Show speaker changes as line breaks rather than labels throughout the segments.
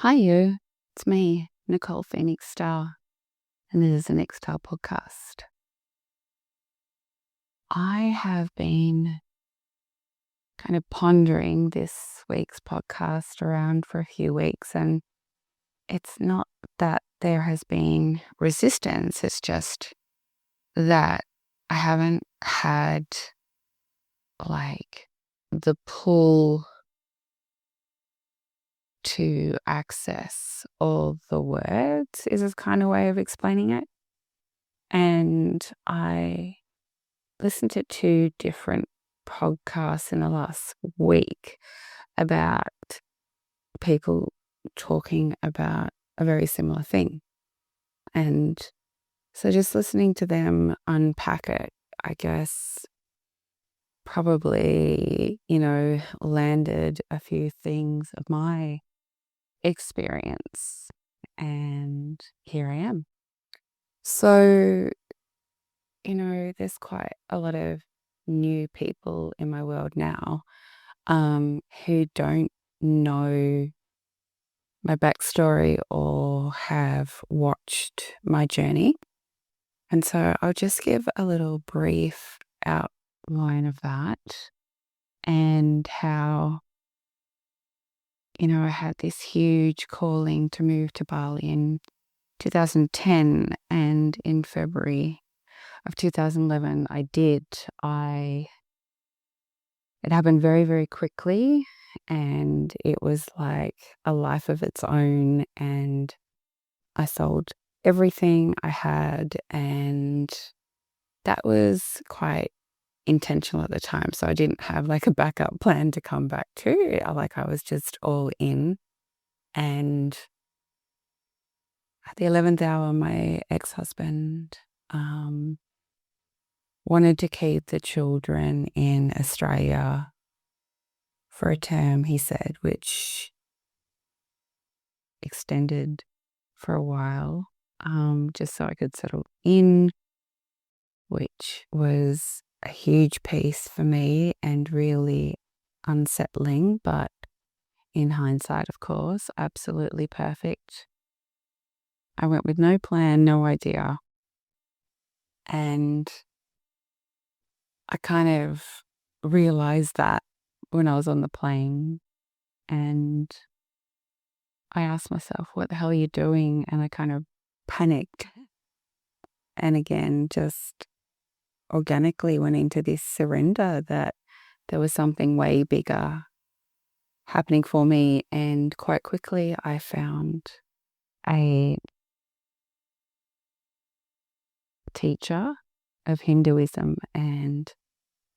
Hi, you. It's me, Nicole Phoenix Star, and this is the Next Star podcast. I have been kind of pondering this week's podcast around for a few weeks, and it's not that there has been resistance, it's just that I haven't had like the pull to access all the words, is this kind of way of explaining it. And I listened to two different podcasts in the last week about people talking about a very similar thing. And so just listening to them unpack it, I guess, probably, landed a few things of my experience. And here I am. So, there's quite a lot of new people in my world now who don't know my backstory or have watched my journey. And so I'll just give a little brief outline of that and how, I had this huge calling to move to Bali in 2010, and in February of 2011 I did. It happened very, very quickly, and it was like a life of its own, and I sold everything I had, and that was quite intentional at the time. So I didn't have like a backup plan to come back to. I was just all in. And at the 11th hour, my ex-husband wanted to keep the children in Australia for a term, he said, which extended for a while, just so I could settle in, which was a huge piece for me and really unsettling, but in hindsight, of course, absolutely perfect. I went with no plan, no idea. And I kind of realized that when I was on the plane, and I asked myself, what the hell are you doing? And I kind of panicked. And again, just organically went into this surrender that there was something way bigger happening for me. And quite quickly, I found a teacher of Hinduism and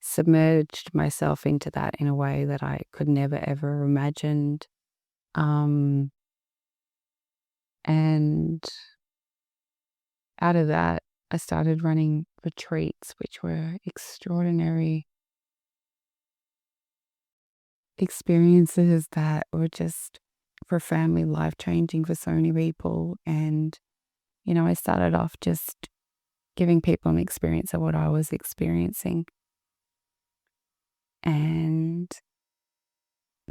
submerged myself into that in a way that I could never, ever imagined. And out of that, I started running retreats, which were extraordinary experiences that were just profoundly life-changing for so many people. And, I started off just giving people an experience of what I was experiencing. And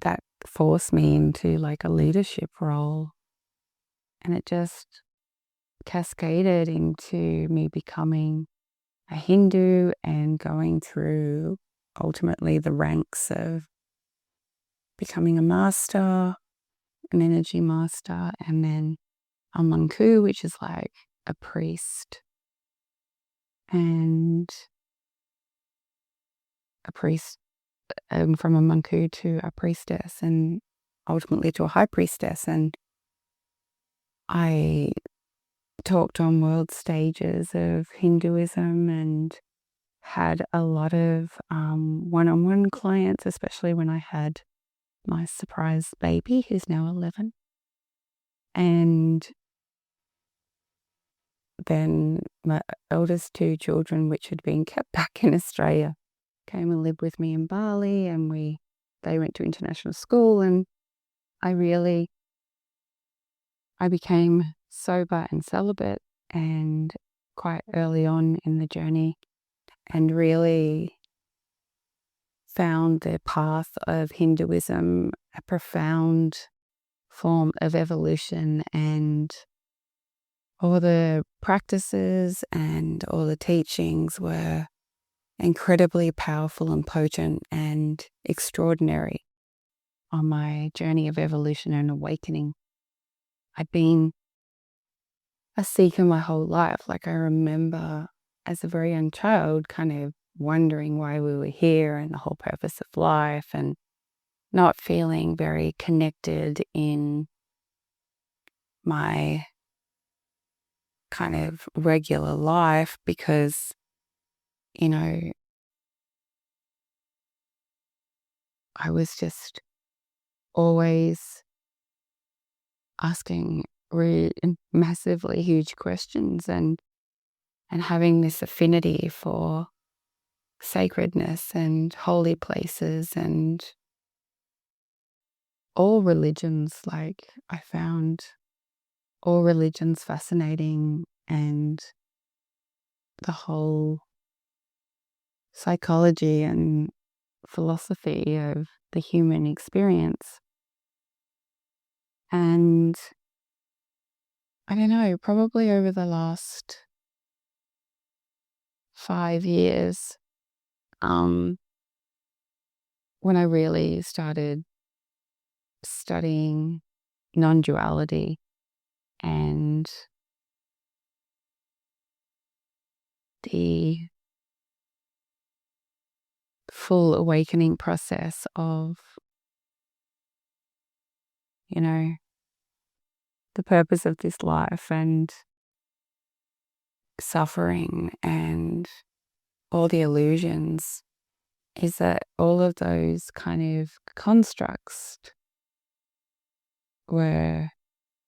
that forced me into like a leadership role. And it just cascaded into me becoming a Hindu and going through ultimately the ranks of becoming a master, an energy master, and then a monku, which is like a priest, and a priest from a monku to a priestess, and ultimately to a high priestess. And I talked on world stages of Hinduism and had a lot of one-on-one clients, especially when I had my surprise baby who's now 11. And then my eldest two children, which had been kept back in Australia, came and lived with me in Bali, and they went to international school, and I became sober and celibate and quite early on in the journey, and really found the path of Hinduism a profound form of evolution, and all the practices and all the teachings were incredibly powerful and potent and extraordinary on my journey of evolution and awakening. I'd been a seeker my whole life. Like, I remember as a very young child kind of wondering why we were here and the whole purpose of life, and not feeling very connected in my kind of regular life because, you know, I was just always asking massively huge questions, and having this affinity for sacredness and holy places and all religions. Like, I found all religions fascinating, and the whole psychology and philosophy of the human experience. And I don't know, probably over the last 5 years, when I really started studying non-duality and the full awakening process of, you know, the purpose of this life and suffering and all the illusions, is that all of those kind of constructs were,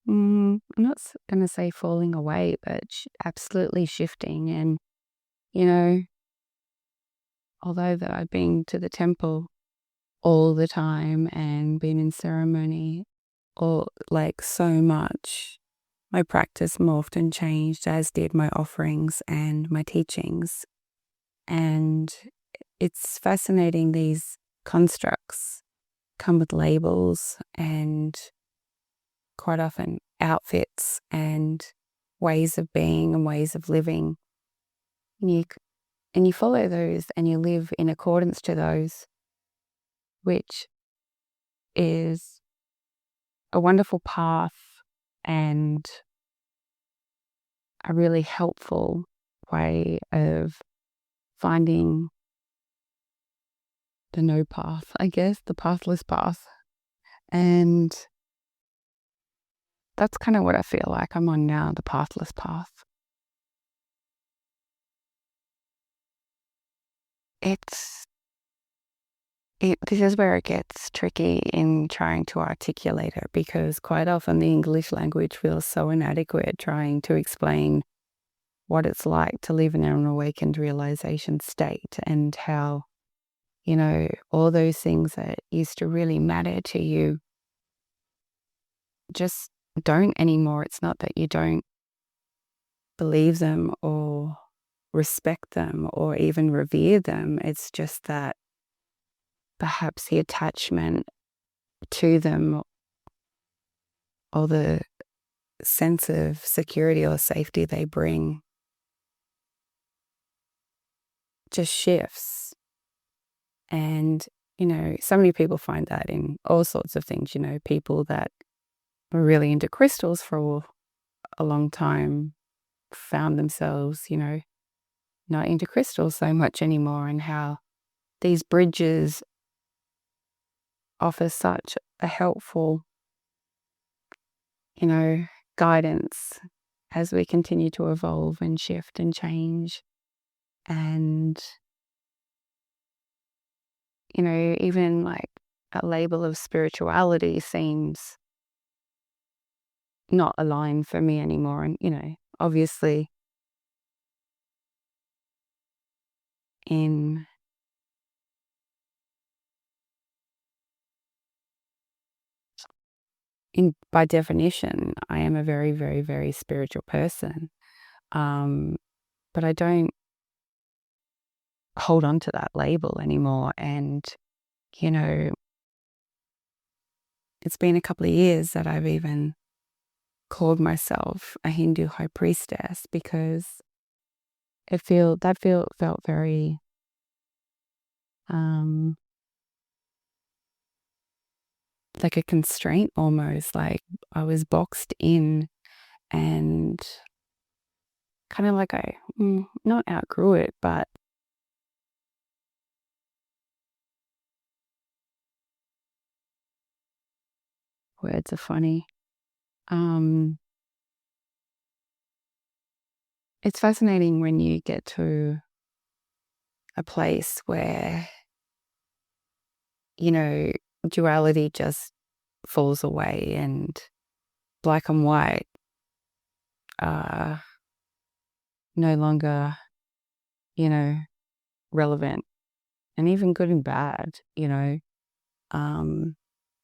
I'm not going to say falling away, but absolutely shifting. And, you know, although that I've been to the temple all the time and been in ceremony, or like so much, my practice morphed and changed, as did my offerings and my teachings. And it's fascinating, these constructs come with labels and quite often outfits and ways of being and ways of living. And you follow those and you live in accordance to those, which is a wonderful path and a really helpful way of finding the no path, I guess, the pathless path. And that's kind of what I feel like I'm on now, the pathless path. This is where it gets tricky in trying to articulate it, because quite often the English language feels so inadequate trying to explain what it's like to live in an awakened realization state, and how, you know, all those things that used to really matter to you just don't anymore. It's not that you don't believe them or respect them or even revere them. It's just that perhaps the attachment to them or the sense of security or safety they bring just shifts. And, you know, so many people find that in all sorts of things. You know, people that were really into crystals for a long time found themselves, you know, not into crystals so much anymore, and how these bridges offer such a helpful, you know, guidance as we continue to evolve and shift and change. And, you know, even like a label of spirituality seems not aligned for me anymore. And, you know, obviously in by definition, I am a very, very, very spiritual person. But I don't hold on to that label anymore. And, you know, it's been a couple of years that I've even called myself a Hindu High Priestess, because felt very like a constraint almost, like I was boxed in, and kind of like I not outgrew it, but words are funny. It's fascinating when you get to a place where, duality just falls away and black and white are no longer, relevant, and even good and bad,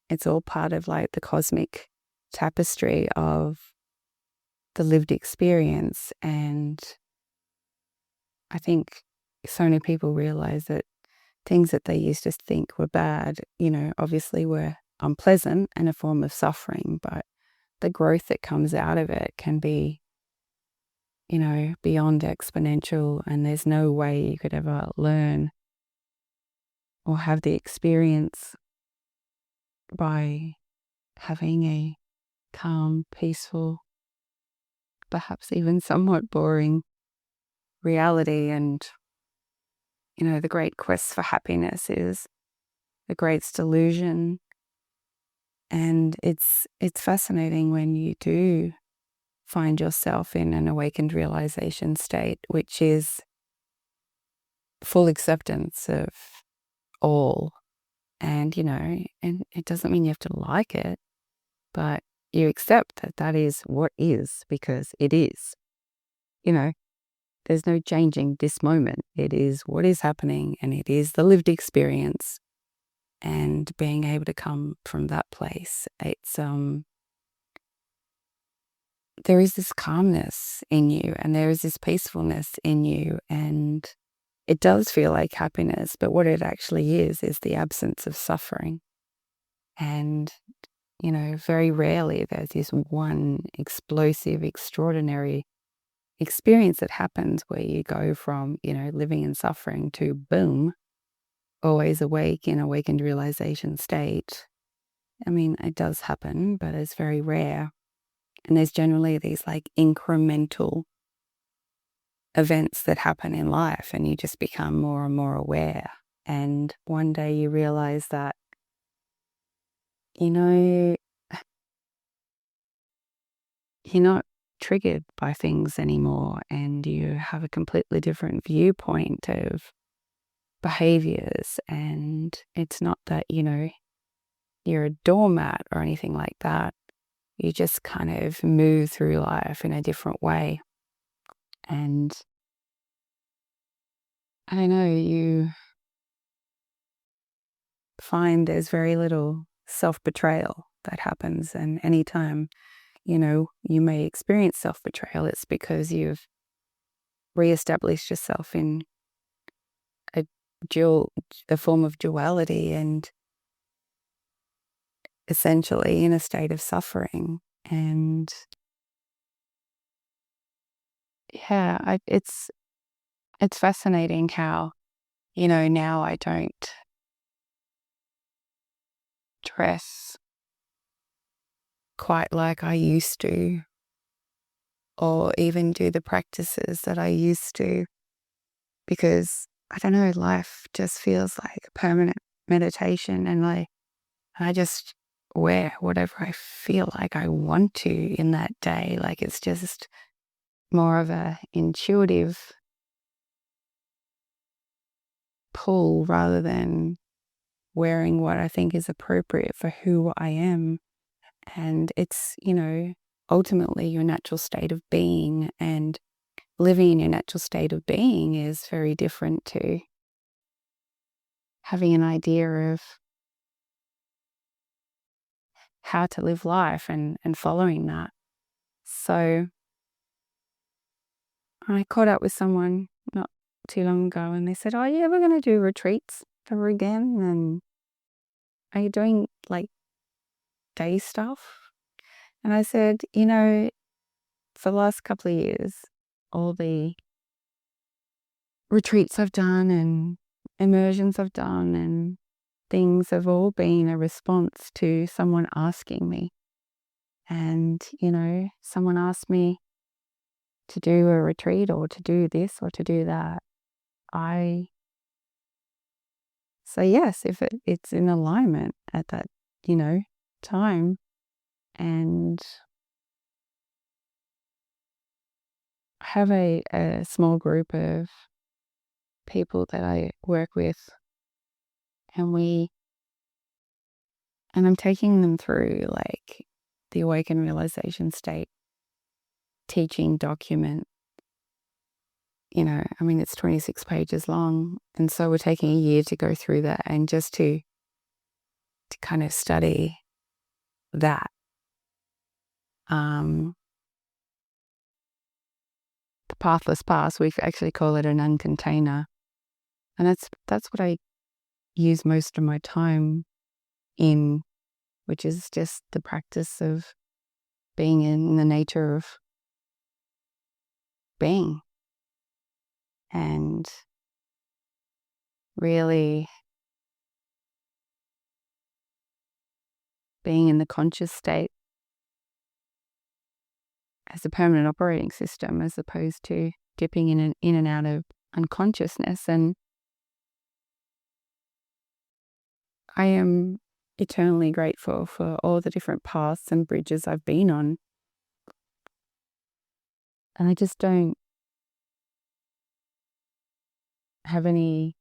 it's all part of like the cosmic tapestry of the lived experience. And I think so many people realize that things that they used to think were bad, obviously were unpleasant and a form of suffering, but the growth that comes out of it can be, beyond exponential, and there's no way you could ever learn or have the experience by having a calm, peaceful, perhaps even somewhat boring reality. And, the great quest for happiness is the greatest illusion. And it's fascinating when you do find yourself in an awakened realization state, which is full acceptance of all. And, and it doesn't mean you have to like it, but you accept that that is what is, because it is. There's no changing this moment. It is what is happening, and it is the lived experience. And being able to come from that place, it's there is this calmness in you, and there is this peacefulness in you, and it does feel like happiness, but what it actually is the absence of suffering. And, very rarely there's this one explosive, extraordinary experience that happens where you go from, living in suffering to boom, always awake in awakened realization state. I mean, it does happen, but it's very rare. And there's generally these like incremental events that happen in life, and you just become more and more aware. And one day you realize that, you're not triggered by things anymore, and you have a completely different viewpoint of behaviors. And it's not that, you're a doormat or anything like that. You just kind of move through life in a different way. And I don't know, you find there's very little self-betrayal that happens. And anytime, you may experience self-betrayal, it's because you've reestablished yourself in a form of duality, and essentially in a state of suffering. And yeah, it's fascinating how, now I don't dress quite like I used to, or even do the practices that I used to, because I don't know, life just feels like a permanent meditation, and like I just wear whatever I feel like I want to in that day. Like it's just more of a intuitive pull rather than wearing what I think is appropriate for who I am. And it's, ultimately your natural state of being, and living in your natural state of being is very different to having an idea of how to live life and following that. So I caught up with someone not too long ago, and they said, "Oh, are you ever going to do retreats ever again? And are you doing like day stuff. And I said, you know, for the last couple of years, all the retreats I've done and immersions I've done and things have all been a response to someone asking me. And, you know, someone asked me to do a retreat or to do this or to do that. I say yes if it's in alignment at that, you know, time. And I have a small group of people that I work with, and I'm taking them through like the awakened realization state teaching document. You know, I mean, it's 26 pages long. And so we're taking a year to go through that and just to kind of study that. The pathless path, we actually call it an uncontainer. And that's what I use most of my time in, which is just the practice of being in the nature of being and really being in the conscious state as a permanent operating system, as opposed to dipping in and out of unconsciousness. And I am eternally grateful for all the different paths and bridges I've been on. And I just don't have any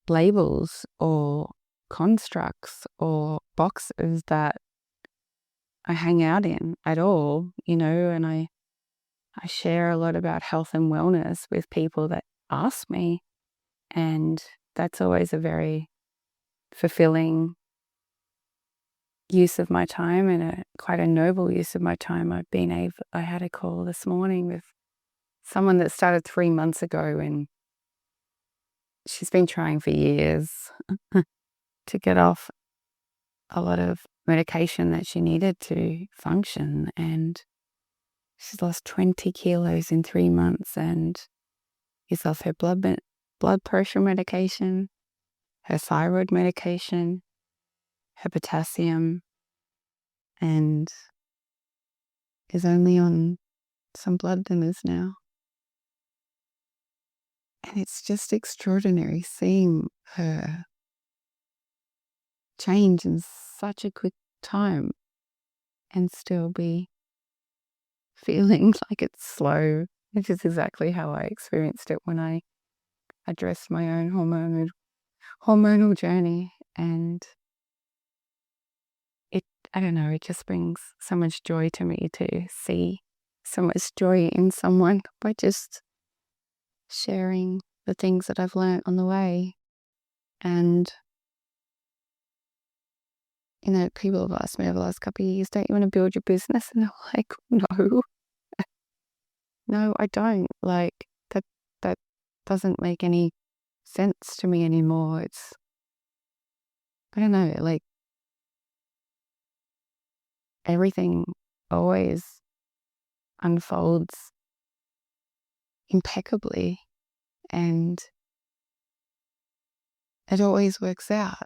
labels or constructs or boxes that I hang out in at all, you know, and I share a lot about health and wellness with people that ask me. And that's always a very fulfilling use of my time and quite a noble use of my time. I had a call this morning with someone that started 3 months ago, and she's been trying for years to get off a lot of medication that she needed to function. And she's lost 20 kilos in 3 months and is off her blood pressure medication, her thyroid medication, her potassium, and is only on some blood thinners now. And it's just extraordinary seeing her change in such a quick time and still be feeling like it's slow, which is exactly how I experienced it when I addressed my own hormonal journey. And I don't know, it just brings so much joy to me to see so much joy in someone by just sharing the things that I've learned on the way. And, you know, people have asked me over the last couple of years, don't you want to build your business? And I'm like, no, I don't. Like, that doesn't make any sense to me anymore. I don't know, like, everything always unfolds impeccably and it always works out.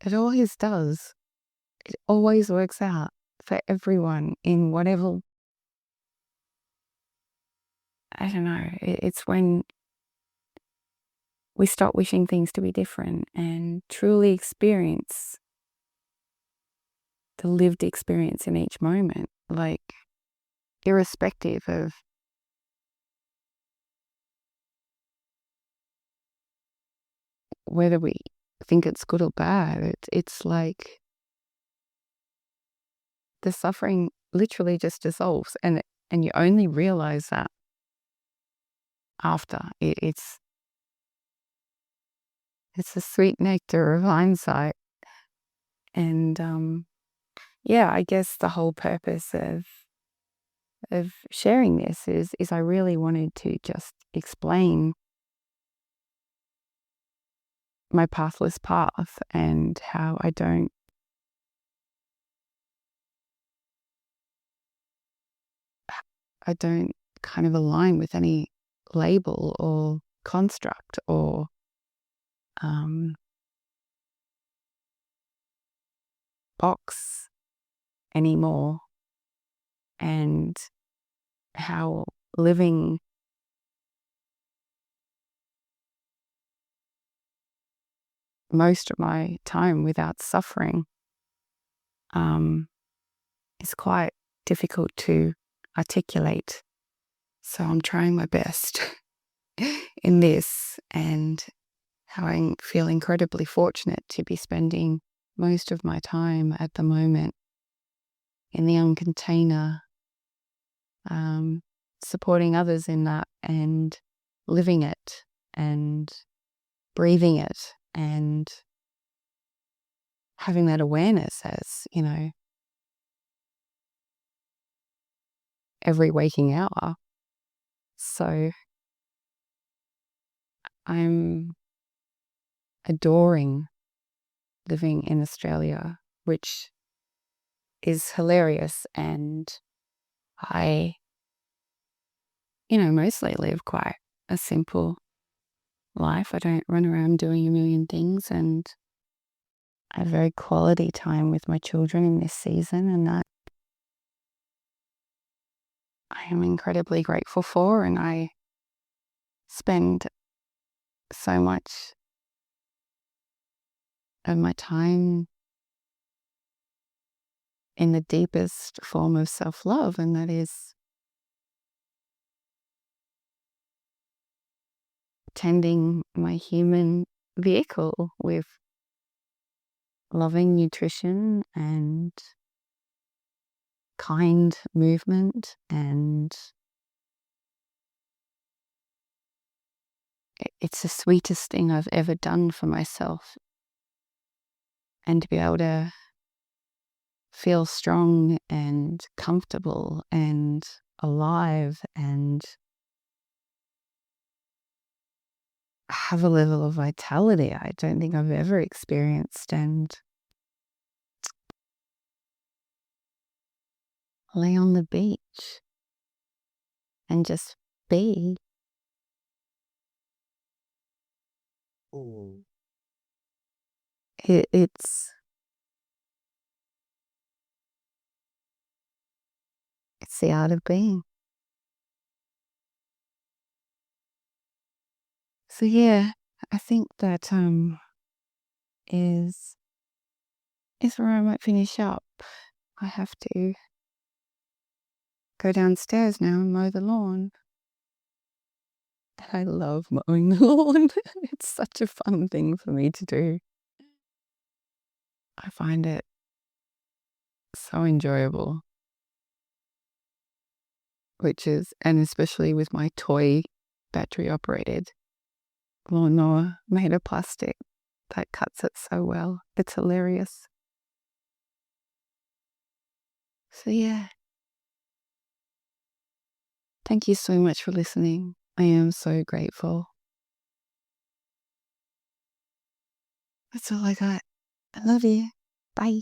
It always does. It always works out for everyone in whatever. I don't know. It's when we stop wishing things to be different and truly experience the lived experience in each moment, like, irrespective of whether we think it's good or bad. It's like the suffering literally just dissolves, and you only realize that after. It's the sweet nectar of hindsight. And yeah, I guess the whole purpose of sharing this is I really wanted to just explain my pathless path and how I don't kind of align with any label or construct or box anymore, and how living most of my time without suffering is quite difficult to articulate. So I'm trying my best in this, and how I feel incredibly fortunate to be spending most of my time at the moment in the uncontainer, supporting others in that and living it and breathing it and having that awareness as, every waking hour. So I'm adoring living in Australia, which is hilarious. And I, mostly live quite a simple life. I don't run around doing a million things, and I have very quality time with my children in this season, and that I am incredibly grateful for. And I spend so much of my time in the deepest form of self-love, and that is tending my human vehicle with loving nutrition and kind movement, and it's the sweetest thing I've ever done for myself. And to be able to feel strong and comfortable and alive and have a level of vitality I don't think I've ever experienced, and lay on the beach and just be. It's the art of being. So yeah, I think that is where I might finish up. I have to go downstairs now and mow the lawn. I love mowing the lawn. It's such a fun thing for me to do. I find it so enjoyable, and especially with my toy battery operated lawnmower made of plastic that cuts it so well. It's hilarious. So yeah, thank you so much for listening. I am so grateful. That's all I got. I love you. Bye.